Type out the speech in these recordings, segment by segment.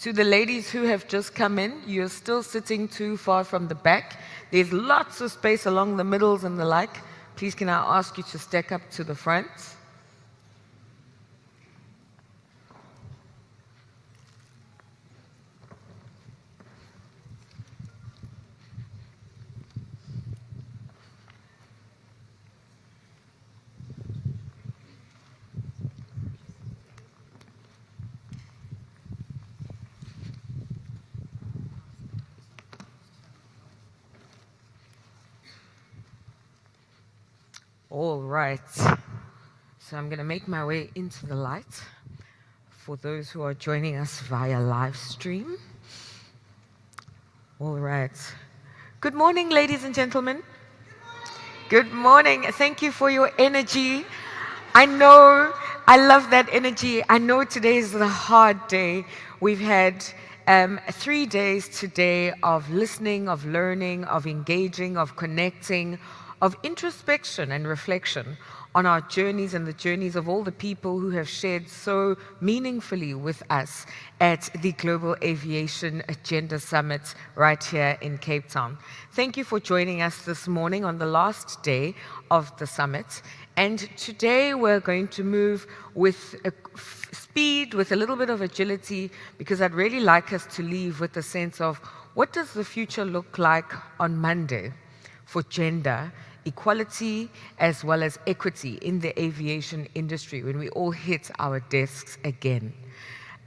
To the ladies who have just come in, you're still sitting too far from the back. There's lots of space along the middles and the like. Please can I ask you to stack up to the front? All right, so I'm going to make my way into the light for those who are joining us via live stream. All right. Good morning, ladies and gentlemen. Good morning. Thank you for your energy. I know, I love that energy. I know today is a hard day. We've had 3 days today of listening, of learning, of engaging, of connecting, of introspection and reflection on our journeys and the journeys of all the people who have shared so meaningfully with us at the Global Aviation Agenda Summit right here in Cape Town. Thank you for joining us this morning on the last day of the summit. And today we're going to move with speed, with a little bit of agility, because I'd really like us to leave with a sense of what does the future look like on Monday for gender equality as well as equity in the aviation industry when we all hit our desks again.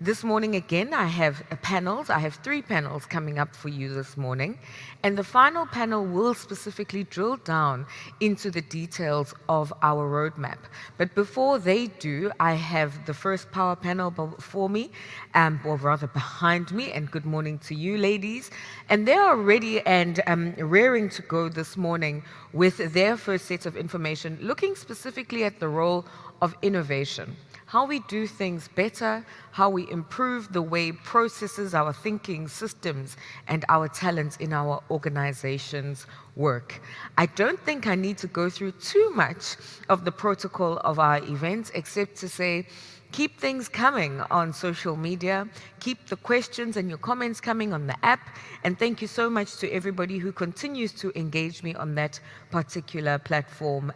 This morning again, I have panels. I have 3 panels coming up for you this morning. And the final panel will specifically drill down into the details of our roadmap. But before they do, I have the first power panel before me, or rather behind me. And good morning to you, ladies. And they are ready and raring to go this morning with their first set of information, looking specifically at the role of innovation. How we do things better, how we improve the way processes, our thinking systems, and our talents in our organizations work. I don't think I need to go through too much of the protocol of our events, except to say, keep things coming on social media, keep the questions and your comments coming on the app, and thank you so much to everybody who continues to engage me on that particular platform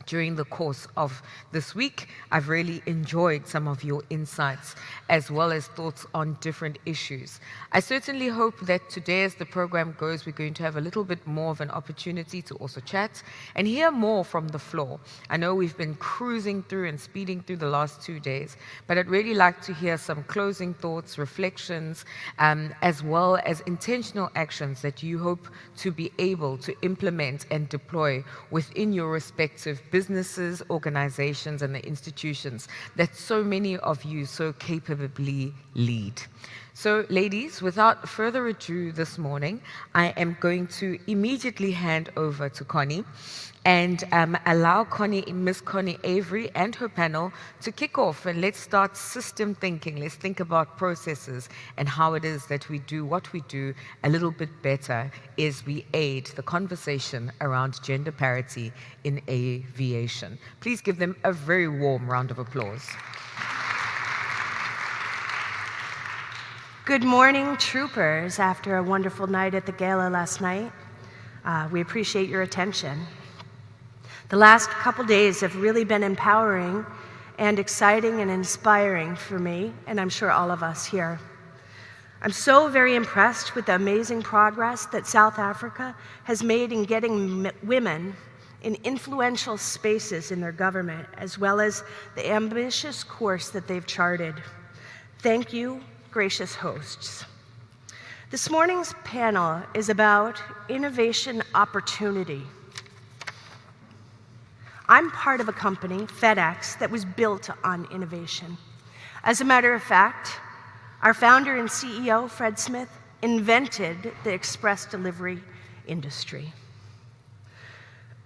during the course of this week. I've really enjoyed some of your insights as well as thoughts on different issues. I certainly hope that today as the program goes, we're going to have a little bit more of an opportunity to also chat and hear more from the floor. I know we've been cruising through and speeding through the last 2 days, but I'd really like to hear some closing thoughts, reflections, as well as intentional actions that you hope to be able to implement and deploy within your respective businesses, organizations, and the institutions that so many of you so capably lead. So, ladies, without further ado this morning, I am going to immediately hand over to Connie and allow Miss Connie Avery and her panel to kick off, and let's start system thinking. Let's think about processes and how it is that we do what we do a little bit better as we aid the conversation around gender parity in aviation. Please give them a very warm round of applause. Good morning, troopers, after a wonderful night at the gala last night. We appreciate your attention. The last couple days have really been empowering and exciting and inspiring for me, and I'm sure all of us here. I'm so very impressed with the amazing progress that South Africa has made in getting women in influential spaces in their government, as well as the ambitious course that they've charted. Thank you, gracious hosts. This morning's panel is about innovation opportunity. I'm part of a company, FedEx, that was built on innovation. As a matter of fact, our founder and CEO, Fred Smith, invented the express delivery industry.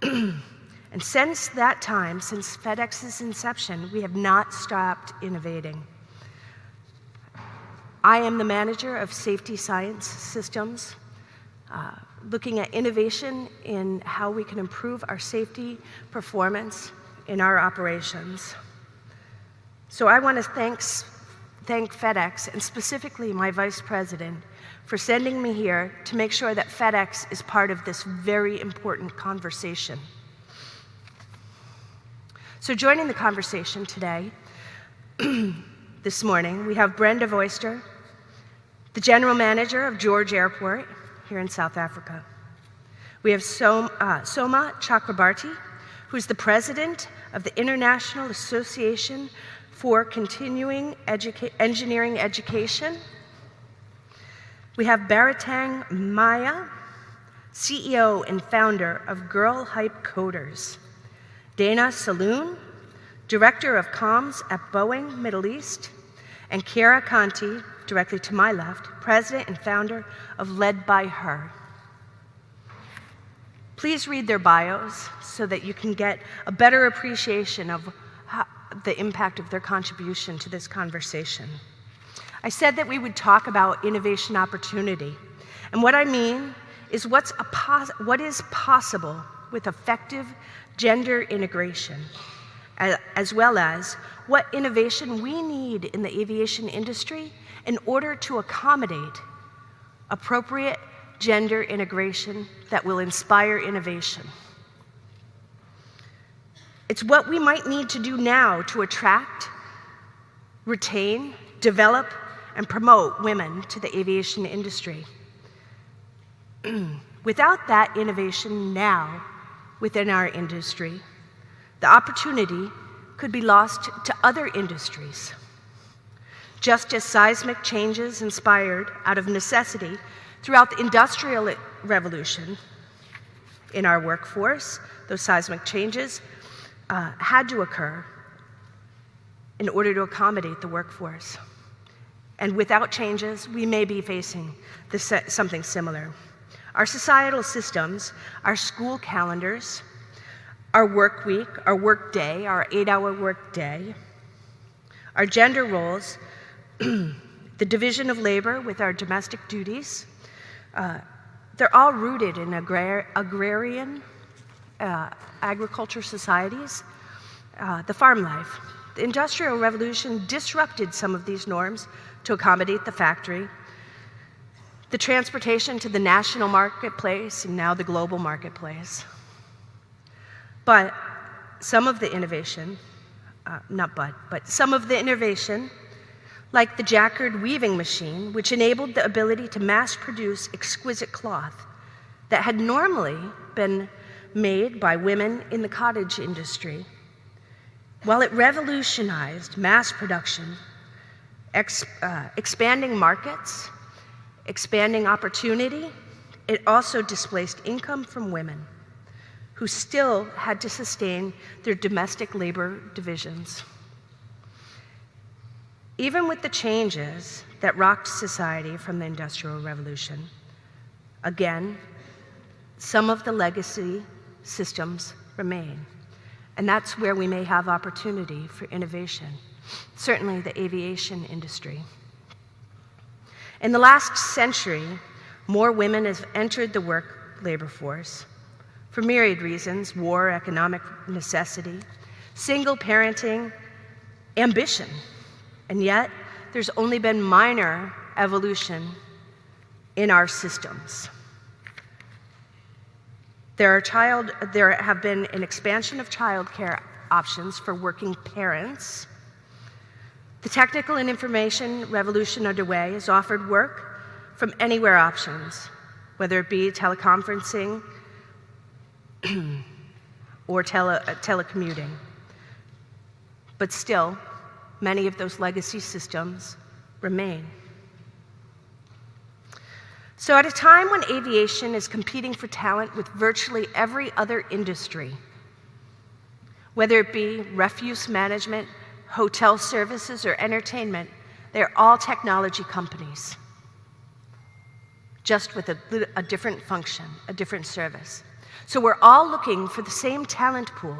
And since that time, since FedEx's inception, we have not stopped innovating. I am the manager of Safety Science Systems, looking at innovation in how we can improve our safety performance in our operations. So I want to thank FedEx, and specifically my vice president, for sending me here to make sure that FedEx is part of this very important conversation. So joining the conversation today, this morning, we have Brenda Voister, the general manager of George Airport here in South Africa. We have Soma Chakrabarti, who's the president of the International Association for Continuing Engineering Education. We have Baratang Maya, CEO and founder of Girl Hype Coders. Dana Salloum, director of comms at Boeing Middle East. And Chiara Conti, directly to my left, president and founder of Led by Her. Please read their bios so that you can get a better appreciation of the impact of their contribution to this conversation. I said that we would talk about innovation opportunity. And what I mean is what is possible with effective gender integration, as well as what innovation we need in the aviation industry in order to accommodate appropriate gender integration that will inspire innovation. It's what we might need to do now to attract, retain, develop, and promote women to the aviation industry. Without that innovation now within our industry, the opportunity could be lost to other industries. Just as seismic changes inspired out of necessity throughout the Industrial Revolution in our workforce, those seismic changes had to occur in order to accommodate the workforce. And without changes, we may be facing something similar. Our societal systems, our school calendars, our work week, our work day, our 8-hour work day, our gender roles, the division of labor with our domestic duties, they're all rooted in agrarian agriculture societies, the farm life. The Industrial Revolution disrupted some of these norms to accommodate the factory, the transportation to the national marketplace, and now the global marketplace. But some of the innovation, some of the innovation, like the Jacquard weaving machine, which enabled the ability to mass produce exquisite cloth that had normally been made by women in the cottage industry. While it revolutionized mass production, expanding markets, expanding opportunity, it also displaced income from women who still had to sustain their domestic labor divisions. Even with the changes that rocked society from the Industrial Revolution, again, some of the legacy systems remain. And that's where we may have opportunity for innovation, certainly the aviation industry. In the last century, more women have entered the labor force for myriad reasons: war, economic necessity, single parenting, ambition. And yet, there's only been minor evolution in our systems. There have been an expansion of childcare options for working parents. The technical and information revolution underway has offered work from anywhere options, whether it be teleconferencing or telecommuting. But still, many of those legacy systems remain. So at a time when aviation is competing for talent with virtually every other industry, whether it be refuse management, hotel services, or entertainment, they're all technology companies, just with a different function, a different service. So we're all looking for the same talent pool.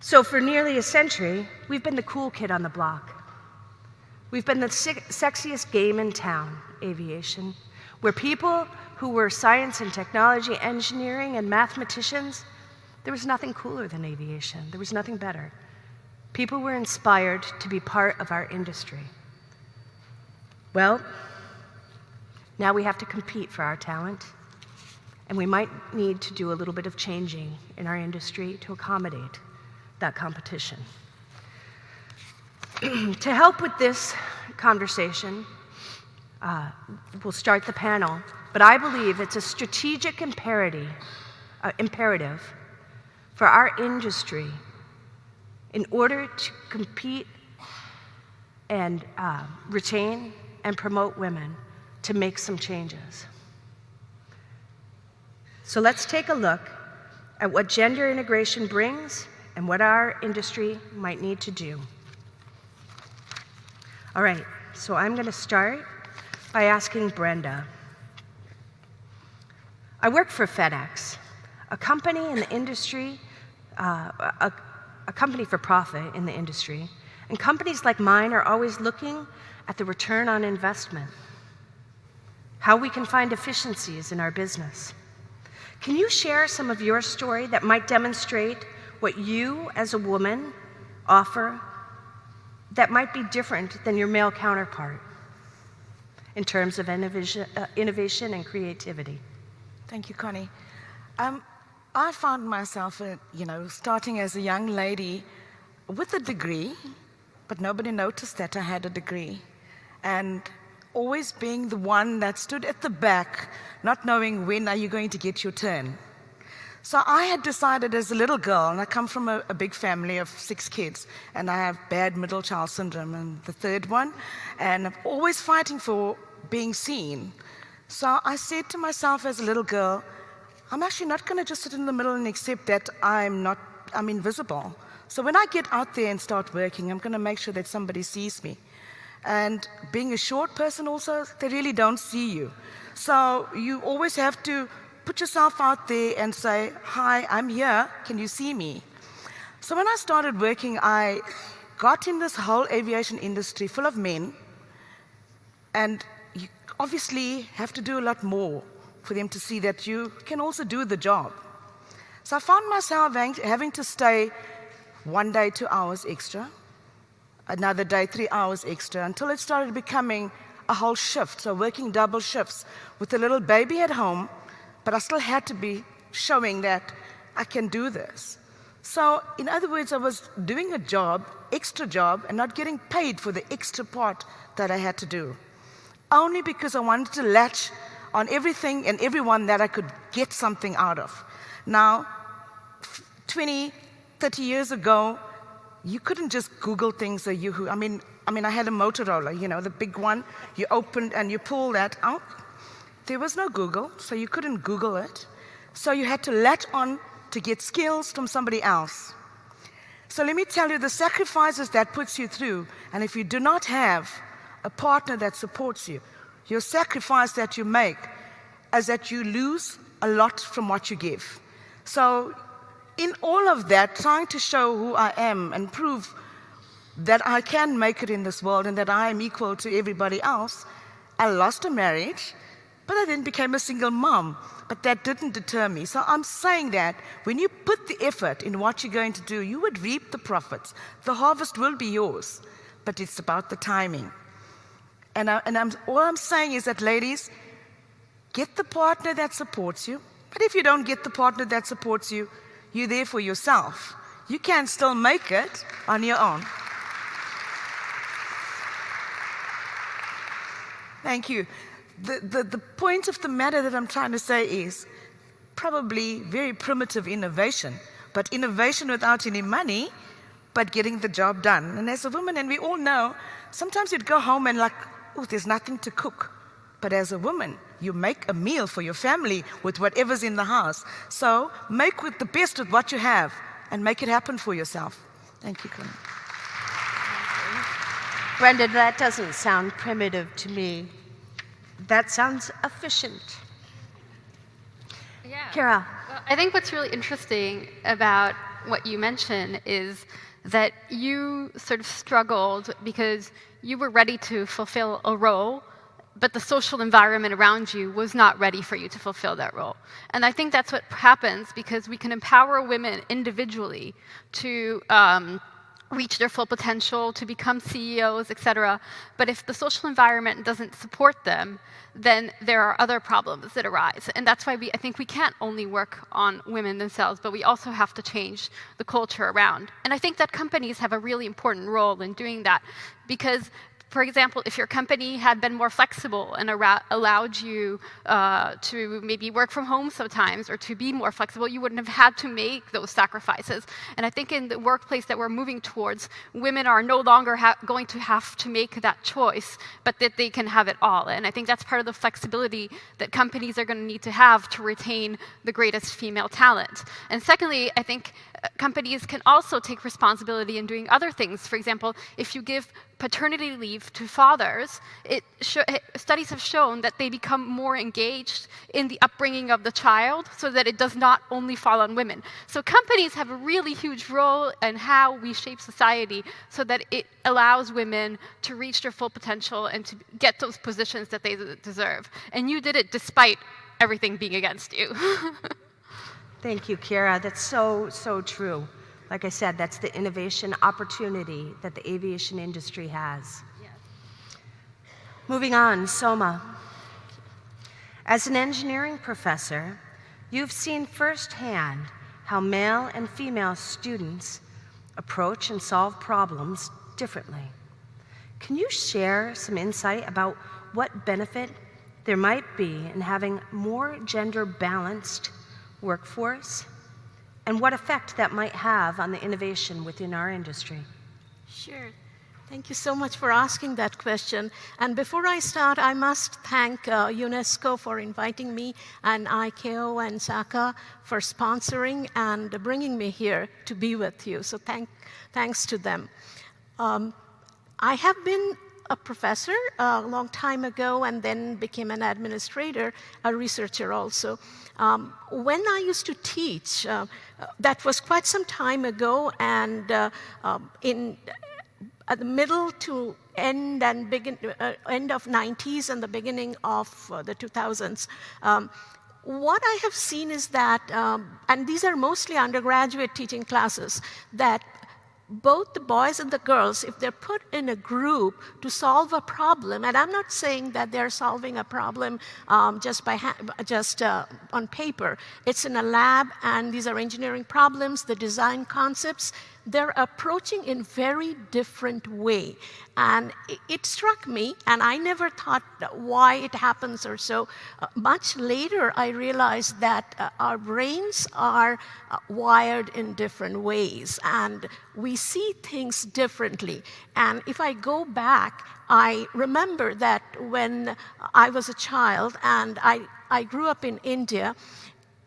So for nearly a century, we've been the cool kid on the block. We've been the sexiest game in town, aviation, where people who were science and technology, engineering, and mathematicians, there was nothing cooler than aviation. There was nothing better. People were inspired to be part of our industry. Well, now we have to compete for our talent, and we might need to do a little bit of changing in our industry to accommodate that competition. To help with this conversation, we'll start the panel, but I believe it's a strategic imperative for our industry in order to compete and retain and promote women to make some changes. So let's take a look at what gender integration brings and what our industry might need to do. All right, so I'm going to start by asking Brenda. I work for FedEx, a company in the industry, a company for profit in the industry, and companies like mine are always looking at the return on investment, how we can find efficiencies in our business. Can you share some of your story that might demonstrate what you as a woman offer that might be different than your male counterpart in terms of innovation and creativity? Thank you, Connie. I found myself, starting as a young lady with a degree, but nobody noticed that I had a degree. And always being the one that stood at the back, not knowing when are you going to get your turn. So I had decided as a little girl, and I come from a big family of 6 kids, and I have bad middle child syndrome, and the third one, and I'm always fighting for being seen. So I said to myself as a little girl, I'm actually not going to just sit in the middle and accept that I'm invisible. So when I get out there and start working, I'm going to make sure that somebody sees me. And being a short person also, they really don't see you. So you always have to put yourself out there and say, hi, I'm here, can you see me? So when I started working, I got in this whole aviation industry full of men, and you obviously have to do a lot more for them to see that you can also do the job. So I found myself having to stay one day 2 hours extra, another day 3 hours extra, until it started becoming a whole shift, so working double shifts with a little baby at home, but I still had to be showing that I can do this. So in other words, I was doing a job, extra job, and not getting paid for the extra part that I had to do, only because I wanted to latch on everything and everyone that I could get something out of. Now, 20, 30 years ago, you couldn't just Google things or I had a Motorola, the big one. You opened and you pull that out. There was no Google, so you couldn't Google it. So you had to latch on to get skills from somebody else. So let me tell you the sacrifices that puts you through, and if you do not have a partner that supports you, your sacrifice that you make is that you lose a lot from what you give. So in all of that, trying to show who I am and prove that I can make it in this world and that I am equal to everybody else, I lost a marriage, but I then became a single mom. But that didn't deter me. So I'm saying that when you put the effort in what you're going to do, you would reap the profits. The harvest will be yours, but it's about the timing. And all I'm saying is that, ladies, get the partner that supports you. But if you don't get the partner that supports you, you're there for yourself. You can still make it on your own. Thank you. The point of the matter that I'm trying to say is probably very primitive innovation, but innovation without any money, but getting the job done. And as a woman, and we all know, sometimes you'd go home and there's nothing to cook. But as a woman, you make a meal for your family with whatever's in the house. So make with the best with what you have and make it happen for yourself. Thank you, Connie. Brenda, that doesn't sound primitive to me. That sounds efficient. Yeah. Kara. Well, I think what's really interesting about what you mentioned is that you sort of struggled because you were ready to fulfill a role, but the social environment around you was not ready for you to fulfill that role. And I think that's what happens because we can empower women individually to reach their full potential, to become CEOs, etc. But if the social environment doesn't support them, then there are other problems that arise. And that's why I think we can't only work on women themselves, but we also have to change the culture around. And I think that companies have a really important role in doing that, because for example, if your company had been more flexible and allowed you to maybe work from home sometimes, or to be more flexible, you wouldn't have had to make those sacrifices. And I think in the workplace that we're moving towards, women are no longer going to have to make that choice, but that they can have it all. And I think that's part of the flexibility that companies are going to need to have to retain the greatest female talent. And secondly, I think companies can also take responsibility in doing other things. For example, if you give paternity leave to fathers, studies have shown that they become more engaged in the upbringing of the child, so that it does not only fall on women. So companies have a really huge role in how we shape society, so that it allows women to reach their full potential and to get those positions that they deserve. And you did it despite everything being against you. Thank you, Kira. That's so, so true. Like I said, that's the innovation opportunity that the aviation industry has. Yes. Moving on, Soma. As an engineering professor, you've seen firsthand how male and female students approach and solve problems differently. Can you share some insight about what benefit there might be in having more gender-balanced workforce, and what effect that might have on the innovation within our industry? Sure. Thank you so much for asking that question. And before I start, I must thank UNESCO for inviting me, and ICAO and SACA for sponsoring and bringing me here to be with you. So thanks to them. I have been a professor a long time ago, and then became an administrator, a researcher also. When I used to teach, that was quite some time ago, and at the middle to end and end of 90s and the beginning of the 2000s, what I have seen is that, and these are mostly undergraduate teaching classes, that both the boys and the girls, if they're put in a group to solve a problem, and I'm not saying that they're solving a problem just on paper. It's in a lab, and these are engineering problems, the design concepts. They're approaching in very different way. And it struck me, and I never thought why it happens or so. Much later, I realized that our brains are wired in different ways, and we see things differently. And if I go back, I remember that when I was a child, and I grew up in India,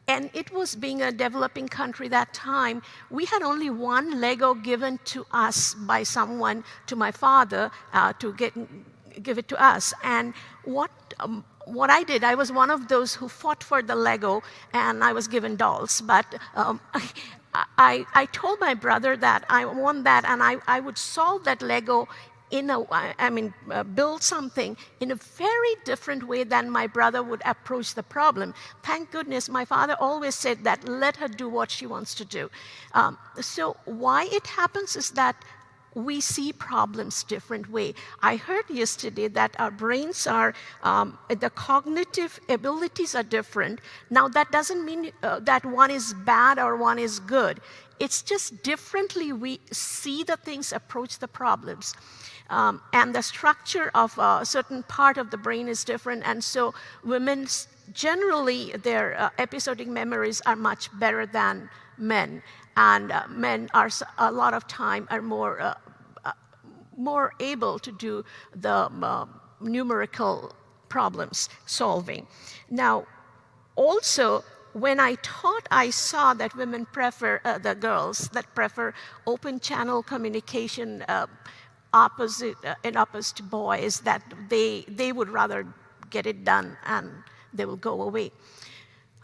and it was being a developing country that time, we had only one Lego given to us by someone, to my father, to give it to us. And what I did, I was one of those who fought for the Lego, and I was given dolls. But I told my brother that I want that, and I would solve that Lego build something in a very different way than my brother would approach the problem. Thank goodness my father always said that, let her do what she wants to do. So why it happens is that we see problems different way. I heard yesterday that our brains are, the cognitive abilities are different. Now that doesn't mean that one is bad or one is good. It's just differently we see the things, approach the problems. And the structure of a certain part of the brain is different, and so women, generally, their episodic memories are much better than men, and men are a lot of time are more able to do the numerical problems solving. Now, also, when I taught, I saw that women prefer, the girls that prefer open channel communication, opposite to boys, that they would rather get it done and they will go away.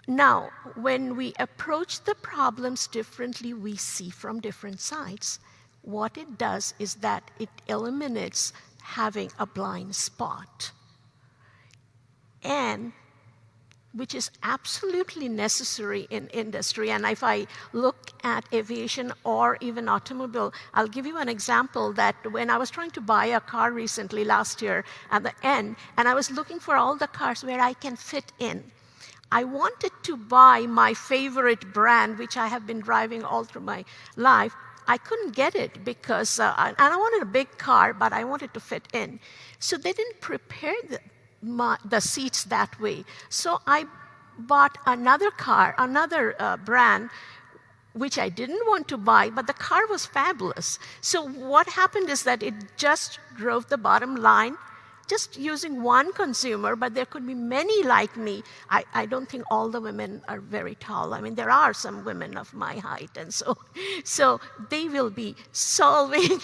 Now, when we approach the problems differently, we see from different sides. What it does is that it eliminates having a blind spot. And which is absolutely necessary in industry. And if I look at aviation or even automobile, I'll give you an example that when I was trying to buy a car recently last year at the end, and I was looking for all the cars where I can fit in. I wanted to buy my favorite brand, which I have been driving all through my life. I couldn't get it because, and I wanted a big car, but I wanted to fit in. So they didn't prepare the seats that way. So I bought another car, another brand, which I didn't want to buy, but the car was fabulous. So what happened is that it just drove the bottom line, just using one consumer, but there could be many like me. I don't think all the women are very tall. I mean, there are some women of my height, and so they will be solving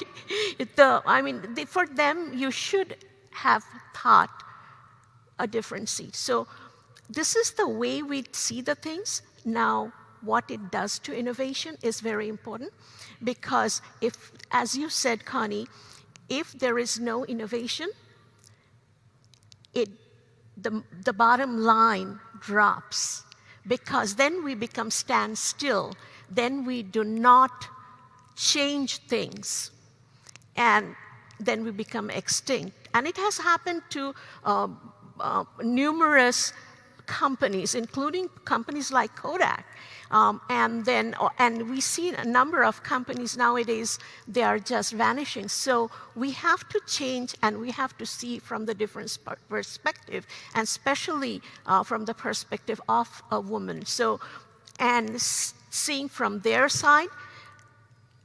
for them, you should have thought a different seat. So this is the way we see the things. Now, what it does to innovation is very important, because if, as you said, Connie, if there is no innovation, the bottom line drops, because then we become standstill. Then we do not change things, and then we become extinct. And it has happened to numerous companies, including companies like Kodak. And we see a number of companies nowadays, they are just vanishing. So we have to change, and we have to see from the different perspective, and especially from the perspective of a woman. So, and seeing from their side,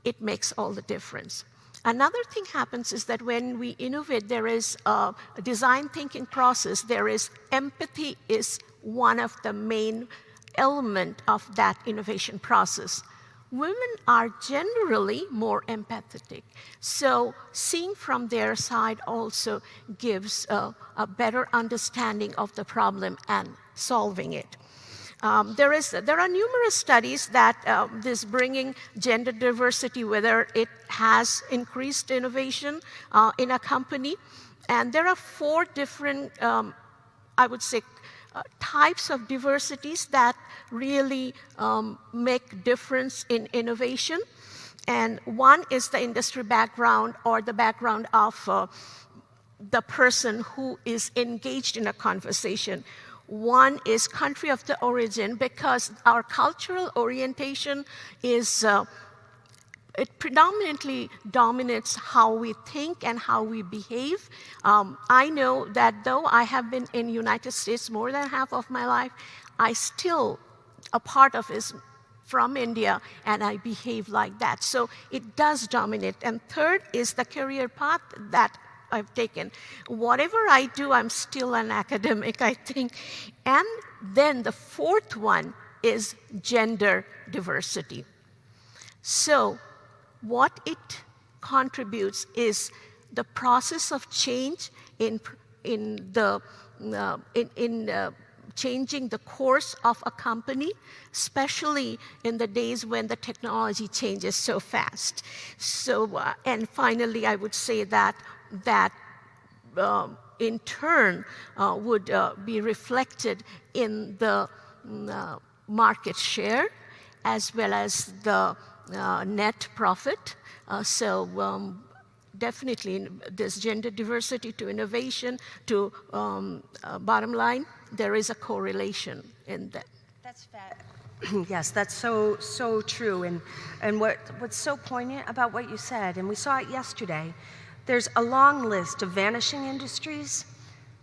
it makes all the difference. Another thing happens is that when we innovate, there is a design thinking process. There is empathy is one of the main element of that innovation process. Women are generally more empathetic. So seeing from their side also gives a better understanding of the problem and solving it. There are numerous studies that this bringing gender diversity, whether it has increased innovation in a company. And there are 4 different, I would say, types of diversities that really make difference in innovation. And one is the industry background, or the background of the person who is engaged in a conversation. One is country of the origin, because our cultural orientation is, it predominantly dominates how we think and how we behave. I know that though I have been in the United States more than half of my life, I still, a part of is from India, and I behave like that. So it does dominate. And third is the career path that I've taken. Whatever I do, I'm still an academic, I think. And then the 4th one is gender diversity. So what it contributes is the process of change in changing the course of a company, especially in the days when the technology changes so fast. So, and finally, I would say that in turn would be reflected in the market share, as well as the net profit. Definitely this gender diversity to innovation to bottom line, there is a correlation in that. That's yes, that's so true. And what's so poignant about what you said, and we saw it yesterday, there's a long list of vanishing industries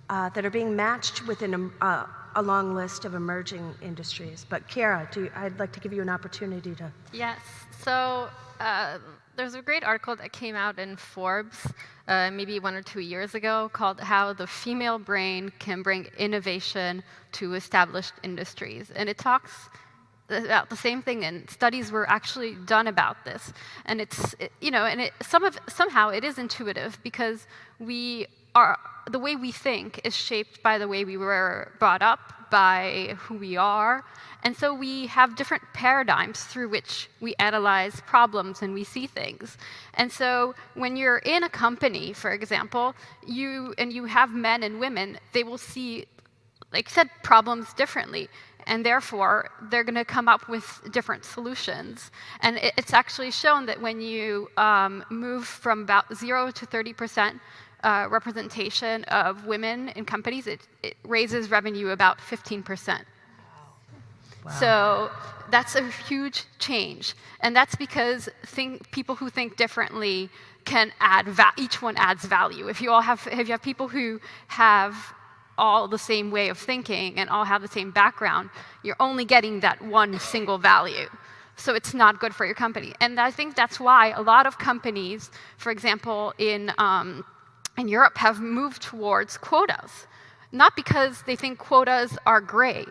that are being matched within a long list of emerging industries. But Kiara, I'd like to give you an opportunity to. Yes. So there's a great article that came out in Forbes maybe 1 or 2 years ago called How the Female Brain Can Bring Innovation to Established Industries. And it talks about the same thing, and studies were actually done about this. And somehow it is intuitive, because the way we think is shaped by the way we were brought up, by who we are. And so we have different paradigms through which we analyze problems and we see things. And so when you're in a company, for example, you have men and women, they will see like I said, problems differently. And therefore, they're going to come up with different solutions. And it's actually shown that when you move from about 0 to 30% representation of women in companies, it raises revenue about 15%. Wow. So that's a huge change. And that's because people who think differently can add each one adds value. If you have people who have all the same way of thinking and all have the same background, you're only getting that one single value. So it's not good for your company. And I think that's why a lot of companies, for example, in Europe, have moved towards quotas. Not because they think quotas are great,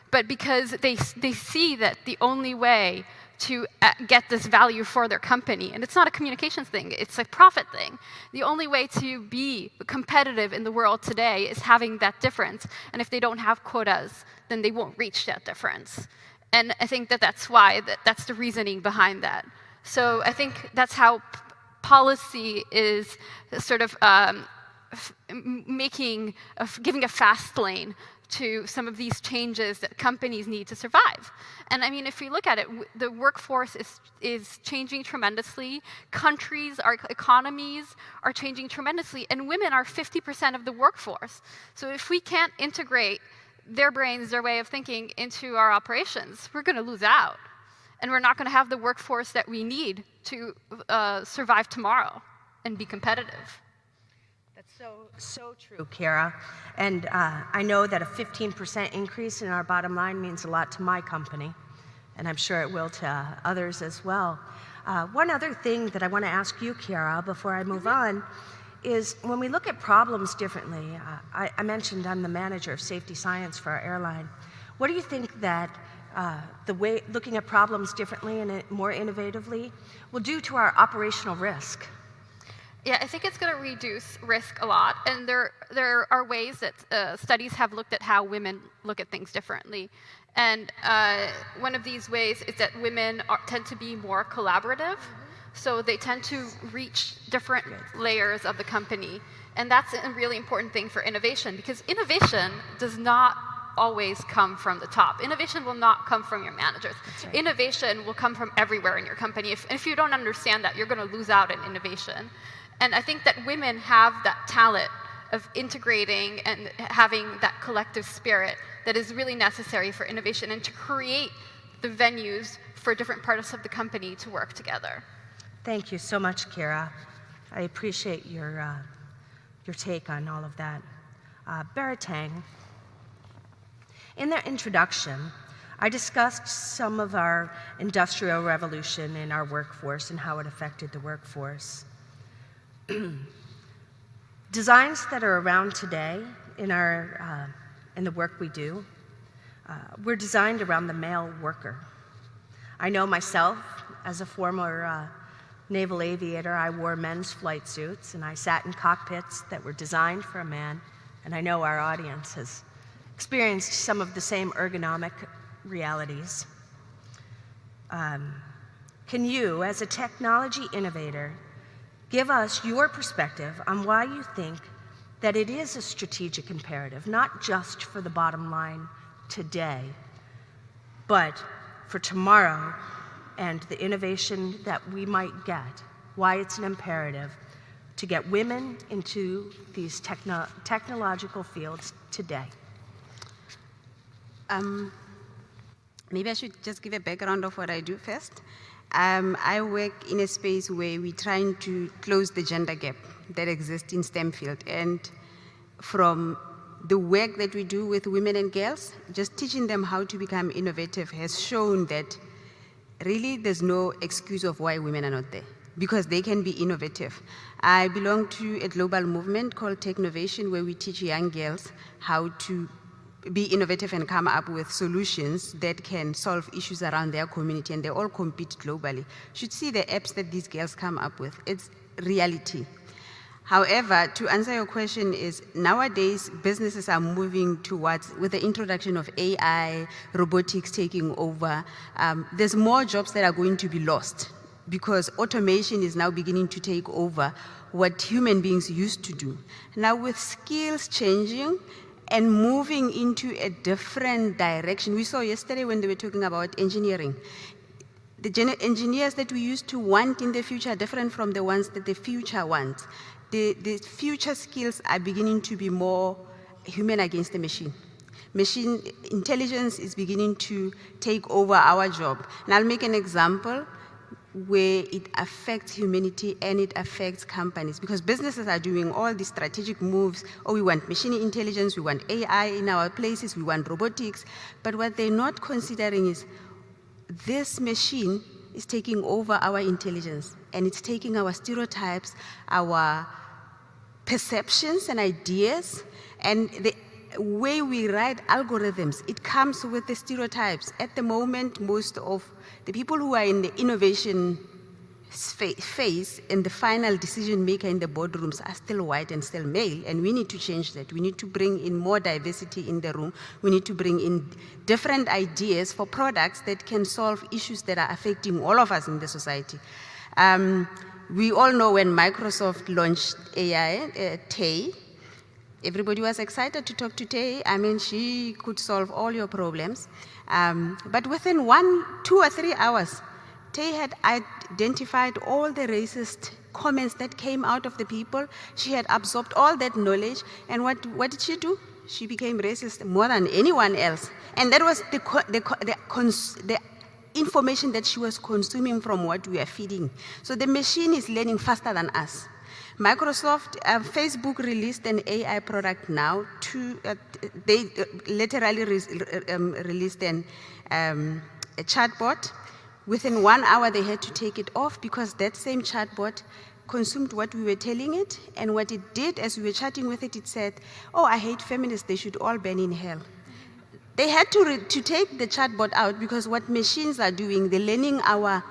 but because they see that the only way to get this value for their company, and it's not a communications thing, it's a profit thing. The only way to be competitive in the world today is having that difference, and if they don't have quotas, then they won't reach that difference. And I think that's why, that's the reasoning behind that. So I think that's how policy is sort of giving a fast lane to some of these changes that companies need to survive. And I mean, if we look at it, the workforce is changing tremendously. Countries, our economies are changing tremendously, and women are 50% of the workforce. So if we can't integrate their brains, their way of thinking into our operations, we're going to lose out. And we're not going to have the workforce that we need to survive tomorrow and be competitive. So true, Kara. And I know that a 15% increase in our bottom line means a lot to my company, and I'm sure it will to others as well. One other thing that I want to ask you, Kara, before I move on, is when we look at problems differently, I mentioned I'm the manager of safety science for our airline. What do you think that the way looking at problems differently and more innovatively will do to our operational risk? Yeah, I think it's going to reduce risk a lot, and there are ways that studies have looked at how women look at things differently. And one of these ways is that women tend to be more collaborative, so they tend to reach different layers of the company. And that's a really important thing for innovation, because innovation does not always come from the top. Innovation will not come from your managers. Right. Innovation will come from everywhere in your company. If you don't understand that, you're going to lose out in innovation. And I think that women have that talent of integrating and having that collective spirit that is really necessary for innovation and to create the venues for different parts of the company to work together. Thank you so much, Kara. I appreciate your take on all of that. Baratang, in their introduction, I discussed some of our industrial revolution in our workforce and how it affected the workforce. Designs that are around today in the work we do, were designed around the male worker. I know myself, as a former naval aviator, I wore men's flight suits and I sat in cockpits that were designed for a man, and I know our audience has experienced some of the same ergonomic realities. Can you, as a technology innovator, give us your perspective on why you think that it is a strategic imperative, not just for the bottom line today, but for tomorrow and the innovation that we might get, why it's an imperative to get women into these technological fields today? Maybe I should just give a background of what I do first. I work in a space where we're trying to close the gender gap that exists in STEM field. And from the work that we do with women and girls, just teaching them how to become innovative has shown that really there's no excuse of why women are not there, because they can be innovative. I belong to a global movement called Technovation, where we teach young girls how to be innovative and come up with solutions that can solve issues around their community, and they all compete globally. You should see the apps that these girls come up with. It's reality. However, to answer your question is, nowadays, businesses are moving towards, with the introduction of AI, robotics taking over, there's more jobs that are going to be lost because automation is now beginning to take over what human beings used to do. Now with skills changing, and moving into a different direction. We saw yesterday when they were talking about engineering. The engineers that we used to want in the future are different from the ones that the future wants. The future skills are beginning to be more human against the machine. Machine intelligence is beginning to take over our job. And I'll make an example where it affects humanity and it affects companies, because businesses are doing all these strategic moves. Oh, we want machine intelligence, we want AI in our places, we want robotics. But what they're not considering is this machine is taking over our intelligence, and it's taking our stereotypes, our perceptions and ideas, and the way we write algorithms, it comes with the stereotypes. At the moment, most of the people who are in the innovation phase and the final decision maker in the boardrooms are still white and still male, and we need to change that. We need to bring in more diversity in the room. We need to bring in different ideas for products that can solve issues that are affecting all of us in the society. We all know when Microsoft launched AI, Tay, everybody was excited to talk to Tay. I mean, she could solve all your problems. But within 1, 2 or 3 hours, Tay had identified all the racist comments that came out of the people. She had absorbed all that knowledge. And what did she do? She became racist more than anyone else. And that was the information that she was consuming from what we are feeding. So the machine is learning faster than us. Microsoft, Facebook released an AI product now. They literally released a chatbot. Within 1 hour, they had to take it off because that same chatbot consumed what we were telling it. And what it did, as we were chatting with it, it said, "Oh, I hate feminists. They should all burn in hell." They had to take the chatbot out because what machines are doing, they're learning our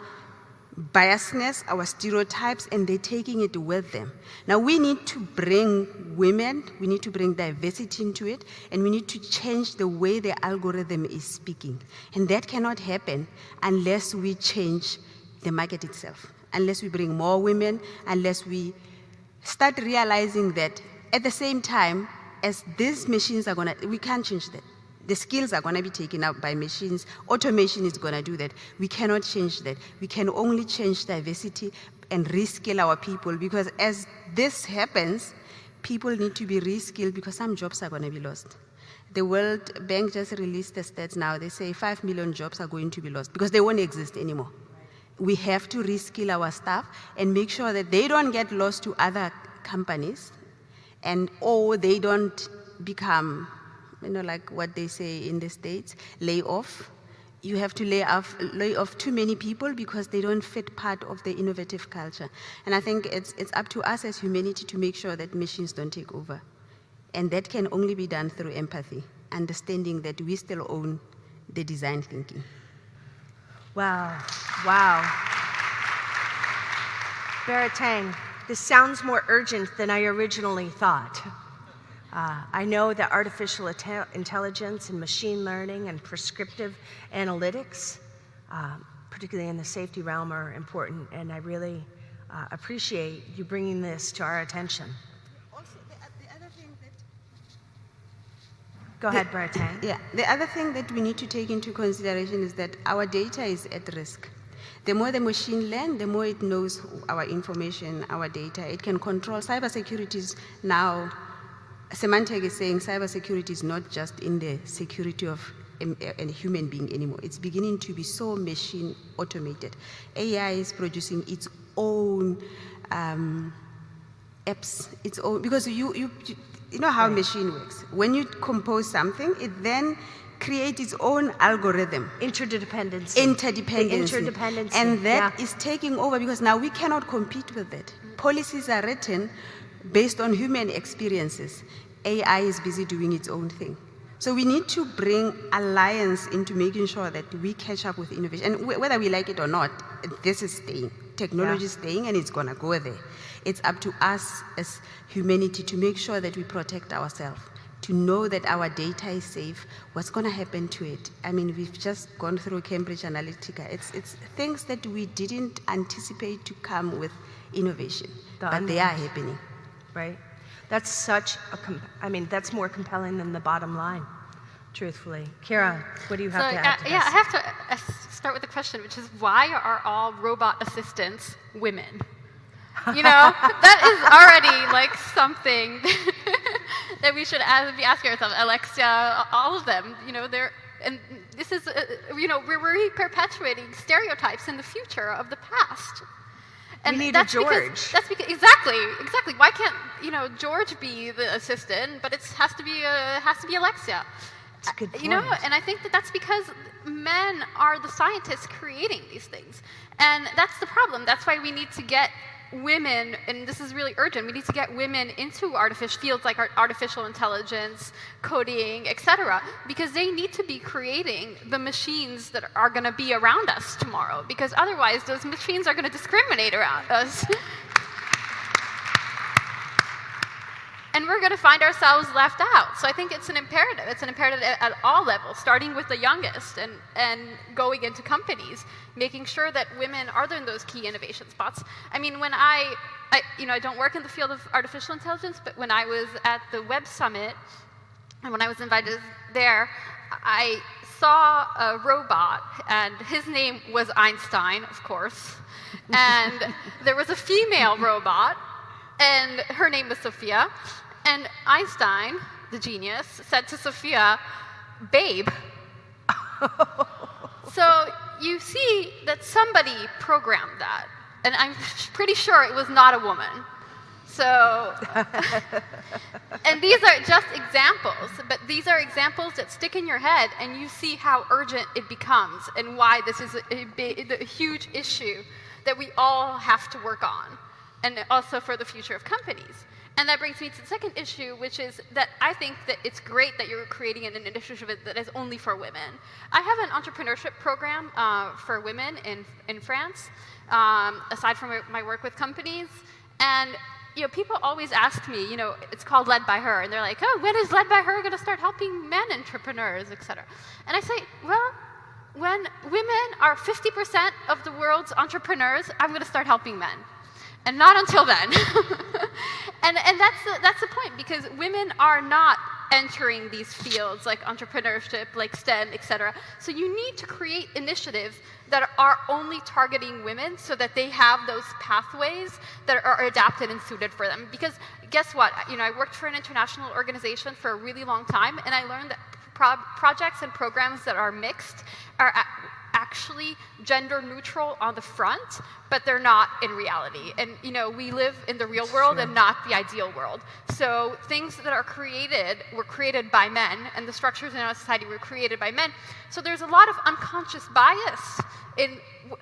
biasness, our stereotypes, and they're taking it with them. Now we need to bring women, we need to bring diversity into it, and we need to change the way the algorithm is speaking. And that cannot happen unless we change the market itself, unless we bring more women, unless we start realizing that at the same time as these machines are we can't change that. The skills are going to be taken up by machines. Automation is going to do that. We cannot change that. We can only change diversity and reskill our people, because as this happens, people need to be reskilled because some jobs are going to be lost. The World Bank just released the stats now. They say 5 million jobs are going to be lost because they won't exist anymore. We have to reskill our staff and make sure that they don't get lost to other companies, or they don't become, like what they say in the States, lay off. You have to lay off too many people because they don't fit part of the innovative culture. And I think it's up to us as humanity to make sure that machines don't take over. And that can only be done through empathy, understanding that we still own the design thinking. Wow. Baratang, this sounds more urgent than I originally thought. I know that artificial intelligence and machine learning and prescriptive analytics, particularly in the safety realm, are important, and I really appreciate you bringing this to our attention. Also, the other thing that... Go ahead, Baratang. Yeah, the other thing that we need to take into consideration is that our data is at risk. The more the machine learns, the more it knows our information, our data. It can control. Cybersecurity is now... Symantec is saying cybersecurity is not just in the security of a human being anymore. It's beginning to be so machine automated. AI is producing its own apps, its own, because you know how machine works. When you compose something, it then creates its own algorithm. Interdependency. And that is taking over because now we cannot compete with it. Policies are written based on human experiences. AI is busy doing its own thing. So we need to bring alliance into making sure that we catch up with innovation. And whether we like it or not, this is staying. Technology is staying, and it's going to go there. It's up to us as humanity to make sure that we protect ourselves, to know that our data is safe. What's going to happen to it? I mean, we've just gone through Cambridge Analytica. It's things that we didn't anticipate to come with innovation, but they are happening. Right. That's such a, that's more compelling than the bottom line, truthfully. Kira, what do you have to add to this? Yeah, I have to start with the question, which is why are all robot assistants women? You know, that is already like something that we should be asking ourselves. Alexia, all of them, you know, and this is, you know, we're perpetuating stereotypes in the future of the past. And we need a George. That's because exactly. Why can't, you know, George be the assistant, but it has to be Alexia. That's a good point. You know, and I think that's because men are the scientists creating these things, and that's the problem. That's why we need to get women, and this is really urgent, we need to get women into artificial fields like artificial intelligence, coding, etc., because they need to be creating the machines that are going to be around us tomorrow, because otherwise those machines are going to discriminate around us. And we're going to find ourselves left out. So I think it's an imperative. It's an imperative at all levels, starting with the youngest and going into companies, making sure that women are in those key innovation spots. I mean, when I don't work in the field of artificial intelligence, but when I was at the Web Summit, and when I was invited there, I saw a robot, and his name was Einstein, of course. And there was a female robot, and her name was Sophia. And Einstein, the genius, said to Sophia, "Babe." So you see that somebody programmed that. And I'm pretty sure it was not a woman. So, and these are just examples, but these are examples that stick in your head, and you see how urgent it becomes and why this is a huge issue that we all have to work on, and also for the future of companies. And that brings me to the second issue, which is that I think that it's great that you're creating an initiative that is only for women. I have an entrepreneurship program for women in France, aside from my work with companies. And you know, people always ask me, you know, it's called Led by Her, and they're like, oh, when is Led by Her going to start helping men entrepreneurs, et cetera? And I say, well, when women are 50% of the world's entrepreneurs, I'm going to start helping men. And not until then. and that's the point, because women are not entering these fields like entrepreneurship, like STEM, etc. So you need to create initiatives that are only targeting women so that they have those pathways that are adapted and suited for them. Because guess what? You know, I worked for an international organization for a really long time, and I learned that projects and programs that are mixed are actually gender neutral on the front, but they're not in reality. And you know, we live in the real world and not the ideal world. So things that are created were created by men, and the structures in our society were created by men. So there's a lot of unconscious bias in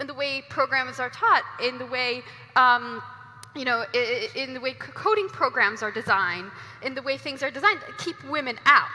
the way programs are taught, in the way you know, in the way coding programs are designed, in the way things are designed that keep women out.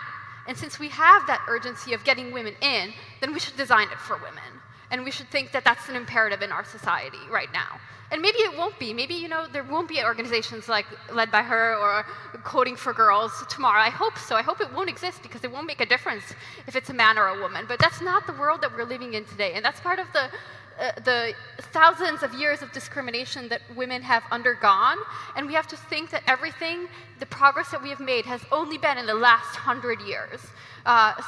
And since we have that urgency of getting women in, then we should design it for women. And we should think that that's an imperative in our society right now. And maybe it won't be. Maybe, you know, there won't be organizations like Led by Her or Coding for Girls tomorrow. I hope so. I hope it won't exist, because it won't make a difference if it's a man or a woman. But that's not the world that we're living in today. And that's part of the thousands of years of discrimination that women have undergone, and we have to think that everything, the progress that we have made, has only been in the last 100 years.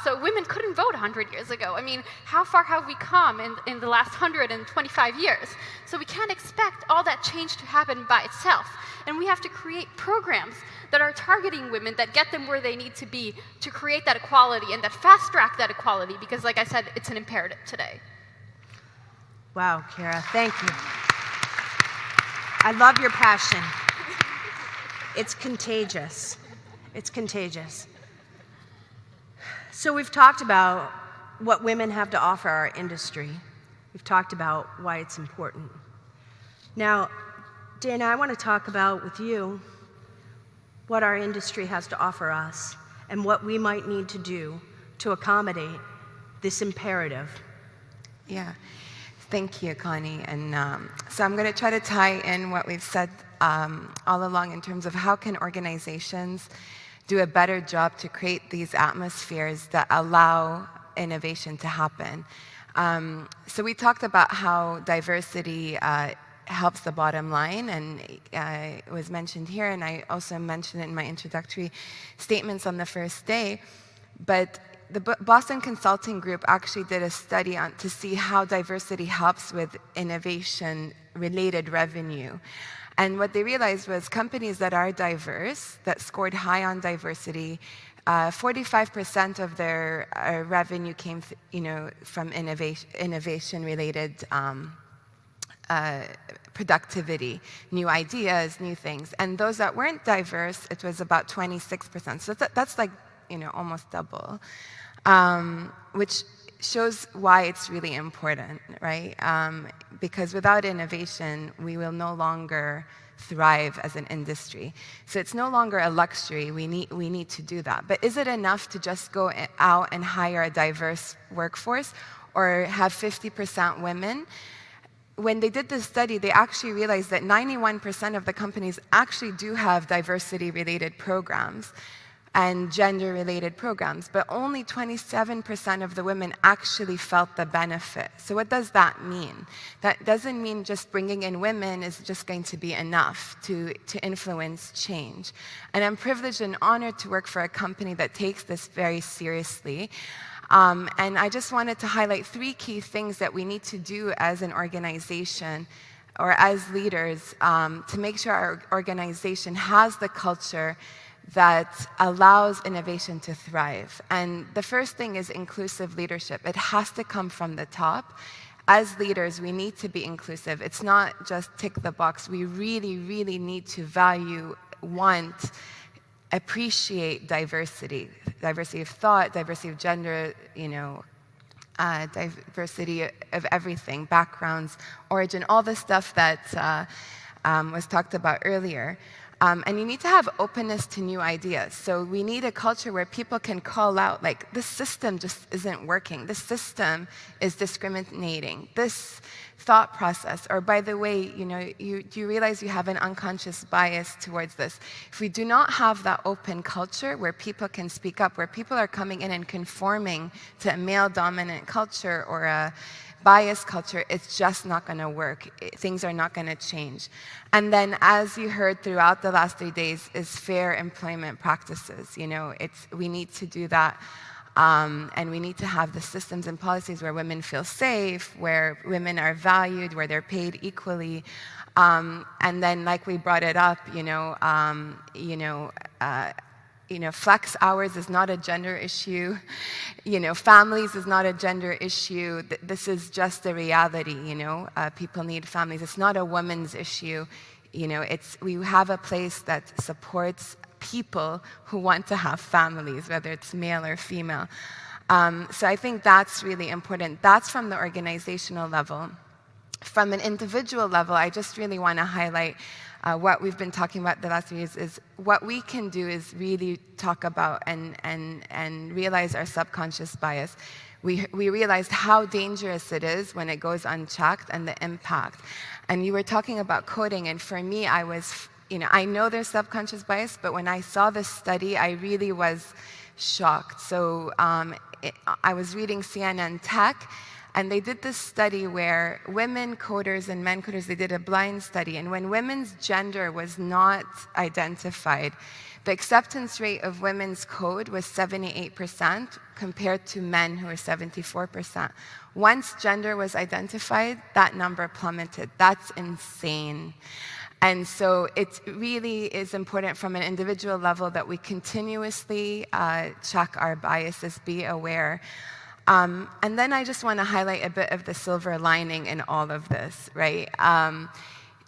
So women couldn't vote 100 years ago. I mean, how far have we come in the last 125 years? So we can't expect all that change to happen by itself. And we have to create programs that are targeting women, that get them where they need to be to create that equality and that fast track that equality, because like I said, it's an imperative today. Wow, Kira, thank you. I love your passion. It's contagious. It's contagious. So we've talked about what women have to offer our industry. We've talked about why it's important. Now, Dana, I want to talk about with you what our industry has to offer us and what we might need to do to accommodate this imperative. Yeah. Thank you, Connie. And so I'm going to try to tie in what we've said all along in terms of how can organizations do a better job to create these atmospheres that allow innovation to happen. So we talked about how diversity helps the bottom line, and it was mentioned here, and I also mentioned it in my introductory statements on the first day. But the Boston Consulting Group actually did a study to see how diversity helps with innovation-related revenue. And what they realized was companies that are diverse, that scored high on diversity, 45% of their revenue came, from innovation-related productivity, new ideas, new things. And those that weren't diverse, it was about 26%. So that's like, almost double, which shows why it's really important, right? Because without innovation, we will no longer thrive as an industry. So it's no longer a luxury. We need to do that. But is it enough to just go out and hire a diverse workforce or have 50% women? When they did this study, they actually realized that 91% of the companies actually do have diversity-related programs and gender-related programs, but only 27% of the women actually felt the benefit. So what does that mean? That doesn't mean just bringing in women is just going to be enough to influence change. And I'm privileged and honored to work for a company that takes this very seriously. And I just wanted to highlight 3 key things that we need to do as an organization or as leaders to make sure our organization has the culture that allows innovation to thrive. And the first thing is inclusive leadership. It has to come from the top. As leaders, we need to be inclusive. It's not just tick the box. We really, really need to value, appreciate diversity. Diversity of thought, diversity of gender, diversity of everything, backgrounds, origin, all the stuff that was talked about earlier. And you need to have openness to new ideas. So we need a culture where people can call out, like, this system just isn't working. This system is discriminating. This thought process, or by the way, you realize you have an unconscious bias towards this. If we do not have that open culture where people can speak up, where people are coming in and conforming to a male-dominant culture or a bias culture, it's just not going to work. Things are not going to change. And then, as you heard throughout the last 3 days, is fair employment practices. We need to do that. And we need to have the systems and policies where women feel safe, where women are valued, where they're paid equally. And then, like we brought it up, flex hours is not a gender issue. Families is not a gender issue. This is just a reality. People need families. It's not a woman's issue. We have a place that supports people who want to have families, whether it's male or female. So I think that's really important. That's from the organizational level. From an individual level, I just really want to highlight what we've been talking about the last few years is what we can do is really talk about and realize our subconscious bias. We realized how dangerous it is when it goes unchecked and the impact. And you were talking about coding, and for me, I know there's subconscious bias, but when I saw this study, I really was shocked. So I was reading CNN Tech, and they did this study where women coders and men coders, they did a blind study. And when women's gender was not identified, the acceptance rate of women's code was 78% compared to men who were 74%. Once gender was identified, that number plummeted. That's insane. And so it really is important from an individual level that we continuously check our biases, be aware. And then I just want to highlight a bit of the silver lining in all of this, right?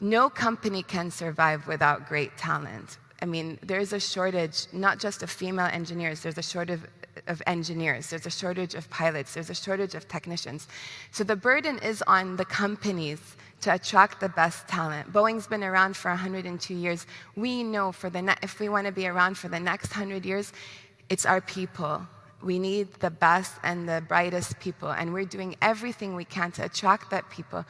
No company can survive without great talent. I mean, there's a shortage, not just of female engineers, there's a shortage of engineers, there's a shortage of pilots, there's a shortage of technicians. So the burden is on the companies to attract the best talent. Boeing's been around for 102 years. We know if we want to be around for the next 100 years, it's our people. We need the best and the brightest people, and we're doing everything we can to attract that people.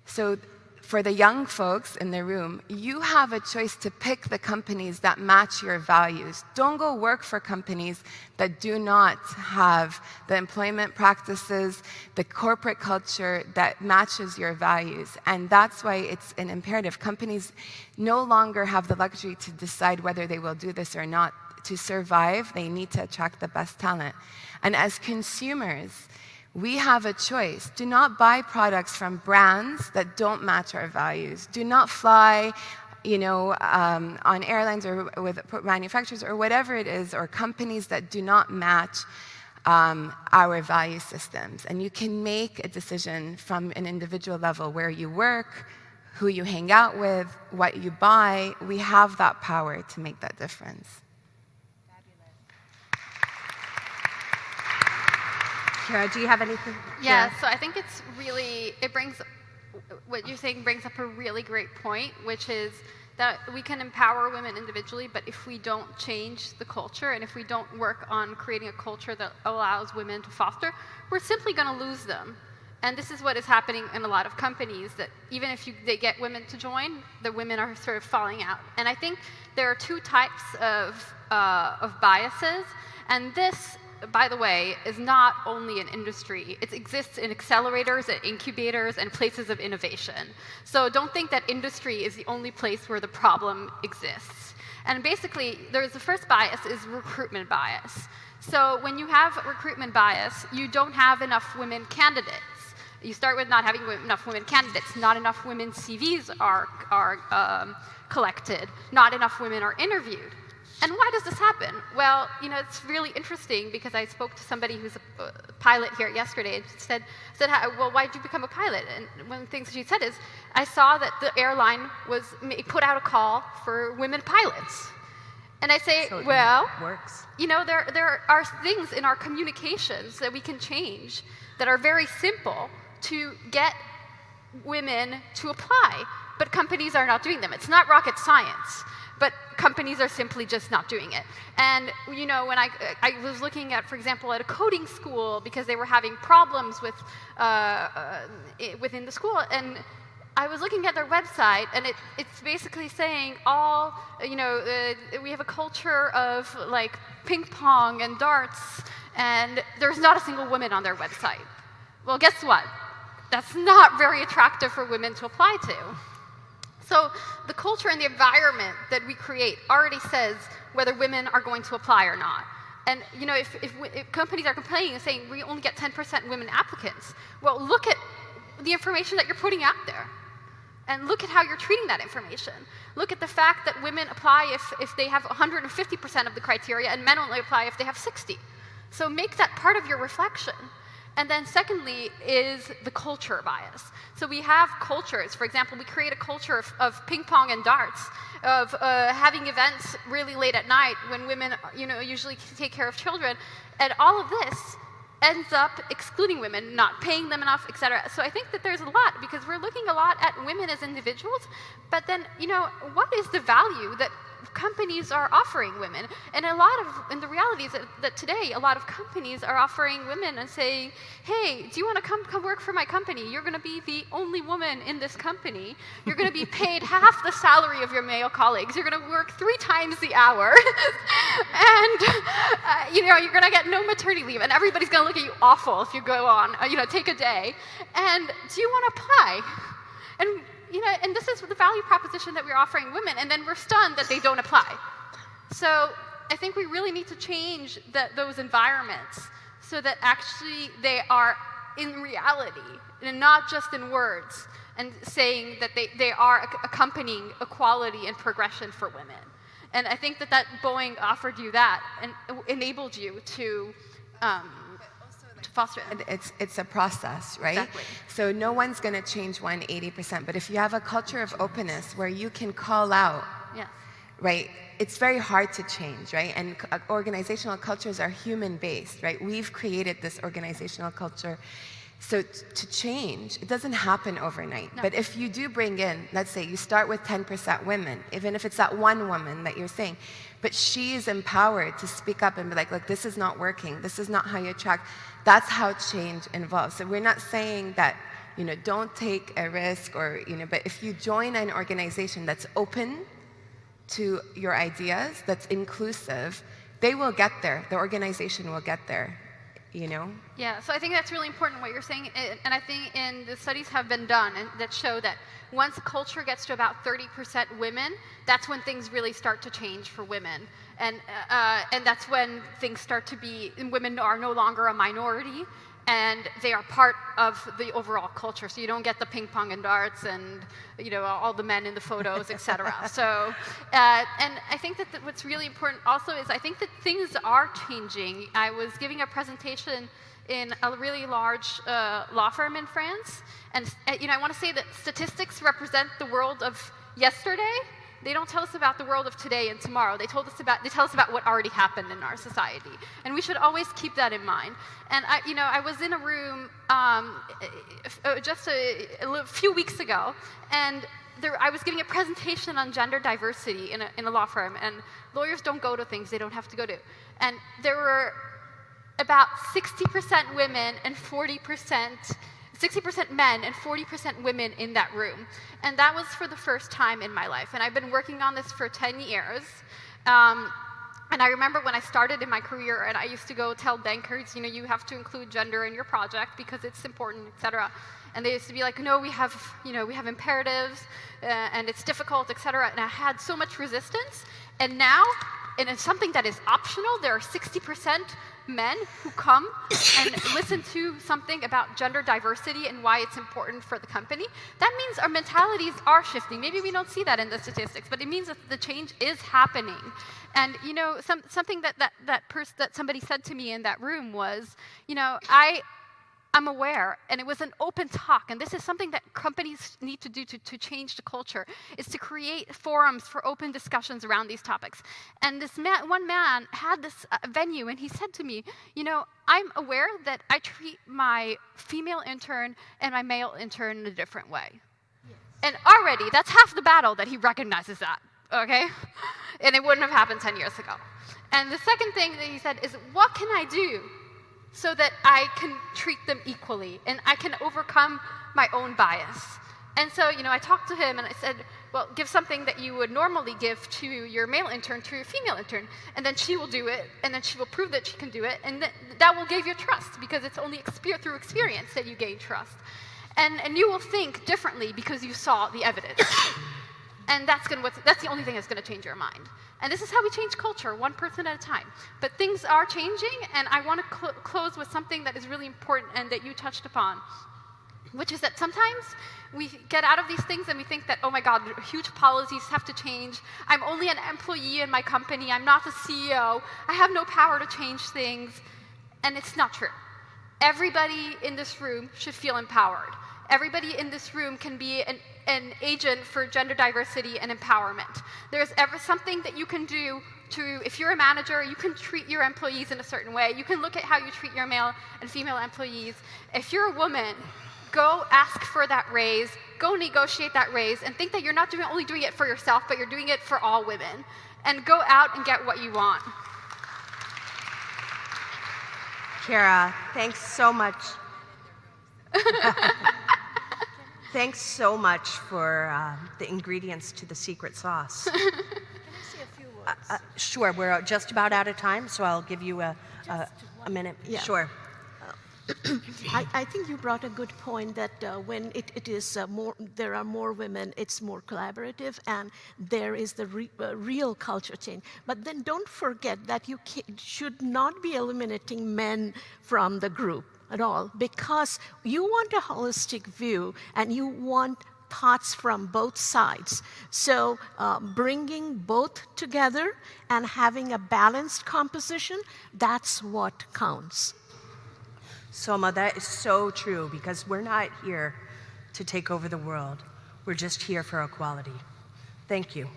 So for the young folks in the room, you have a choice to pick the companies that match your values. Don't go work for companies that do not have the employment practices, the corporate culture that matches your values. And that's why it's an imperative. Companies no longer have the luxury to decide whether they will do this or not. To survive, they need to attract the best talent. And as consumers, we have a choice. Do not buy products from brands that don't match our values. Do not fly, on airlines or with manufacturers or whatever it is, or companies that do not match our value systems. And you can make a decision from an individual level where you work, who you hang out with, what you buy. We have that power to make that difference. Kara, do you have anything? Yeah, so I think it's really, what you're saying brings up a really great point, which is that we can empower women individually, but if we don't change the culture and if we don't work on creating a culture that allows women to foster, we're simply going to lose them. And this is what is happening in a lot of companies, that even if they get women to join, the women are sort of falling out. And I think there are two types of biases, and this, by the way, is not only an industry. It exists in accelerators and incubators and places of innovation. So don't think that industry is the only place where the problem exists. And basically, the first bias is recruitment bias. So when you have recruitment bias, you don't have enough women candidates. You start with not having enough women candidates. Not enough women's CVs are collected. Not enough women are interviewed. And why does this happen? Well, it's really interesting because I spoke to somebody who's a pilot here yesterday and said, well, why did you become a pilot? And one of the things she said is, I saw that the airline put out a call for women pilots. And I say, so well, works. There are things in our communications that we can change that are very simple to get women to apply, but companies are not doing them. It's not rocket science. But companies are simply just not doing it. And when I was looking at, for example, at a coding school because they were having problems with within the school, and I was looking at their website, and it's basically saying we have a culture of like ping pong and darts, and there's not a single woman on their website. Well, guess what? That's not very attractive for women to apply to. So the culture and the environment that we create already says whether women are going to apply or not. And if companies are complaining and saying we only get 10% women applicants, well, look at the information that you're putting out there. And look at how you're treating that information. Look at the fact that women apply if they have 150% of the criteria, and men only apply if they have 60. So make that part of your reflection. And then secondly is the culture bias. So we have cultures. For example, we create a culture of ping pong and darts, of having events really late at night when women usually take care of children. And all of this ends up excluding women, not paying them enough, et cetera. So I think that there's a lot, because we're looking a lot at women as individuals, but then, what is the value that companies are offering women? And the reality is that today, a lot of companies are offering women and saying, hey, do you want to come work for my company? You're going to be the only woman in this company. You're going to be paid half the salary of your male colleagues. You're going to work 3 times the hour. And, you're going to get no maternity leave. And everybody's going to look at you awful if you go on, take a day. And do you want to apply? And this is the value proposition that we're offering women, and then we're stunned that they don't apply. So I think we really need to change those environments so that actually they are in reality, and not just in words, and saying that they are accompanying equality and progression for women. And I think that Boeing offered you that and enabled you to foster it. It's a process, right? Exactly. So no one's going to change 180%, but if you have a culture of openness where you can call out, yes, right, it's very hard to change, right? And organizational cultures are human-based, right? We've created this organizational culture. So to change, it doesn't happen overnight. No. But if you do bring in, let's say you start with 10% women, even if it's that one woman that you're saying, but she is empowered to speak up and be like, look, this is not working. This is not how you attract. That's how change involves. So we're not saying that don't take a risk, or but if you join an organization that's open to your ideas, that's inclusive, they will get there. The organization will get there. Yeah, so I think that's really important what you're saying, and I think the studies have been done that show that once culture gets to about 30% women, that's when things really start to change for women, and that's when things start to be, women are no longer a minority, and they are part of the overall culture. So you don't get the ping pong and darts and all the men in the photos, etc. So, and I think that what's really important also is I think that things are changing. I was giving a presentation in a really large law firm in France, and I want to say that statistics represent the world of yesterday. They don't tell us about the world of today and tomorrow. They tell us about what already happened in our society, and we should always keep that in mind. And I was in a room just a few weeks ago, and I was giving a presentation on gender diversity in a law firm, and lawyers don't go to things they don't have to go to. And there were about 60% women and 60% men and 40% women in that room. And that was for the first time in my life. And I've been working on this for 10 years. And I remember when I started in my career, and I used to go tell bankers, you have to include gender in your project because it's important, et cetera. And they used to be like, no, we have imperatives, and it's difficult, et cetera. And I had so much resistance. And now, and it's something that is optional, there are 60% men who come and listen to something about gender diversity and why it's important for the company. That means our mentalities are shifting. Maybe we don't see that in the statistics, but it means that the change is happening. And something that somebody said to me in that room was, I'm aware, and it was an open talk, and this is something that companies need to do to change the culture, is to create forums for open discussions around these topics. And this one man had this venue, and he said to me, I'm aware that I treat my female intern and my male intern in a different way. Yes. And already, that's half the battle that he recognizes that, okay? And it wouldn't have happened 10 years ago. And the second thing that he said is, what can I do so that I can treat them equally and I can overcome my own bias? And so, I talked to him and I said, well, give something that you would normally give to your male intern to your female intern, and then she will do it, and then she will prove that she can do it, and that will give you trust, because it's only through experience that you gain trust. And you will think differently because you saw the evidence. And that's the only thing that's going to change your mind. And this is how we change culture, one person at a time. But things are changing, and I want to close with something that is really important and that you touched upon, which is that sometimes we get out of these things and we think that, oh my God, huge policies have to change. I'm only an employee in my company. I'm not the CEO. I have no power to change things. And it's not true. Everybody in this room should feel empowered. Everybody in this room can be an agent for gender diversity and empowerment. There's something that you can do if you're a manager, you can treat your employees in a certain way. You can look at how you treat your male and female employees. If you're a woman, go ask for that raise, go negotiate that raise, and think that you're not only doing it for yourself, but you're doing it for all women. And go out and get what you want. Kara, thanks so much. Thanks so much for the ingredients to the secret sauce. Can I say a few words? Sure, we're just about out of time, so I'll give you a minute. Yeah. Sure. I think you brought a good point that when it is there are more women, it's more collaborative, and there is the real culture change. But then don't forget that you should not be eliminating men from the group at all, because you want a holistic view and you want thoughts from both sides. So bringing both together and having a balanced composition, that's what counts. Soma, that is so true, because we're not here to take over the world. We're just here for equality. Thank you.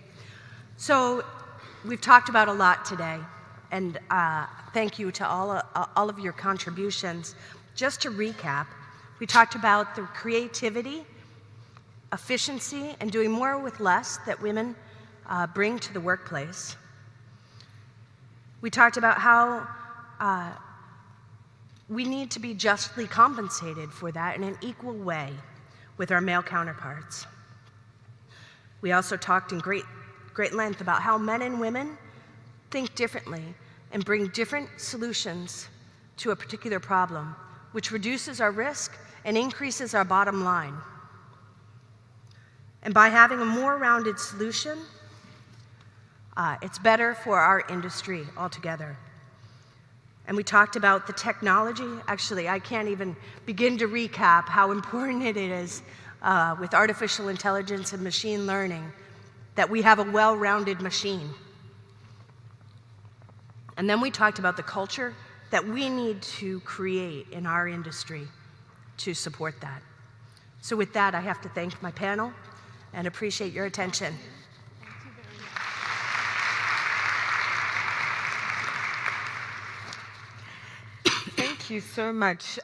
So we've talked about a lot today, and thank you to all of your contributions. Just to recap, we talked about the creativity, efficiency, and doing more with less that women bring to the workplace. We talked about how we need to be justly compensated for that in an equal way with our male counterparts. We also talked in great length about how men and women think differently and bring different solutions to a particular problem, which reduces our risk and increases our bottom line. And by having a more rounded solution, it's better for our industry altogether. And we talked about the technology. Actually, I can't even begin to recap how important it is with artificial intelligence and machine learning that we have a well-rounded machine. And then we talked about the culture that we need to create in our industry to support that. So with that, I have to thank my panel and appreciate your attention. Thank you so much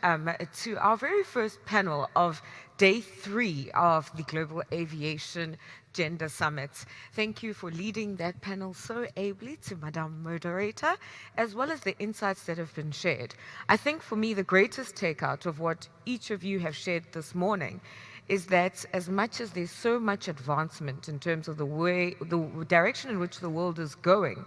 to our very first panel of Day 3 of the Global Aviation Gender Summit. Thank you for leading that panel so ably to Madame Moderator, as well as the insights that have been shared. I think for me, the greatest takeout of what each of you have shared this morning is that as much as there's so much advancement in terms of the direction in which the world is going,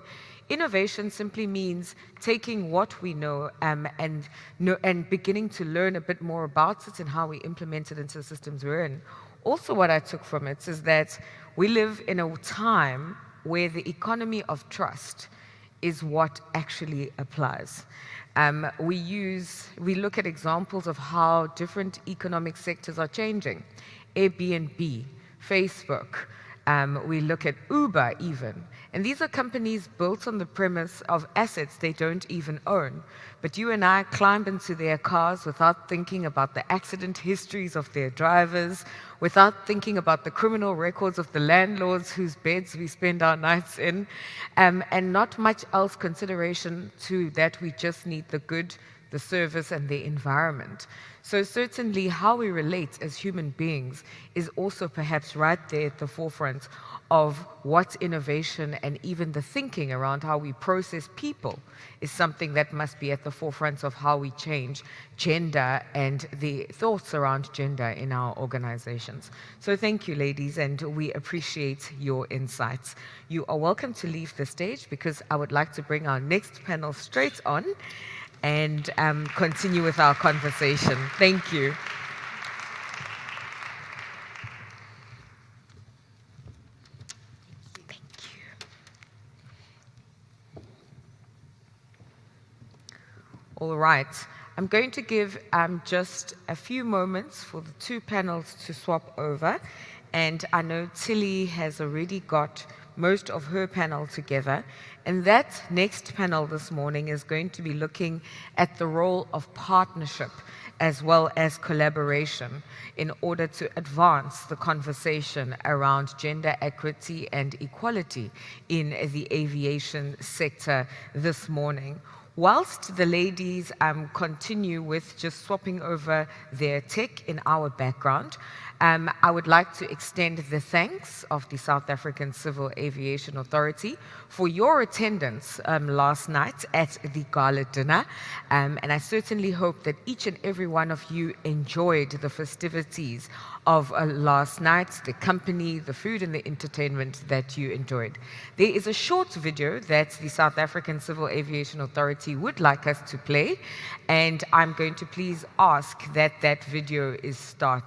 innovation simply means taking what we know and beginning to learn a bit more about it and how we implement it into the systems we're in. Also, what I took from it is that we live in a time where the economy of trust is what actually applies. We look at examples of how different economic sectors are changing. Airbnb, Facebook, we look at Uber even. And these are companies built on the premise of assets they don't even own. But you and I climb into their cars without thinking about the accident histories of their drivers, without thinking about the criminal records of the landlords whose beds we spend our nights in, and not much else consideration to that. We just need the good, the service, and the environment. So certainly how we relate as human beings is also perhaps right there at the forefront of what innovation and even the thinking around how we process people is something that must be at the forefront of how we change gender and the thoughts around gender in our organizations. So thank you, ladies, and we appreciate your insights. You are welcome to leave the stage because I would like to bring our next panel straight on and continue with our conversation. Thank you. All right, I'm going to give just a few moments for the two panels to swap over. And I know Tilly has already got most of her panel together. And that next panel this morning is going to be looking at the role of partnership as well as collaboration in order to advance the conversation around gender equity and equality in the aviation sector this morning. Whilst the ladies continue with just swapping over their tech in our background, I would like to extend the thanks of the South African Civil Aviation Authority for your attendance last night at the gala dinner. And I certainly hope that each and every one of you enjoyed the festivities of last night, the company, the food, and the entertainment that you enjoyed. There is a short video that the South African Civil Aviation Authority would like us to play, and I'm going to please ask that that video is started.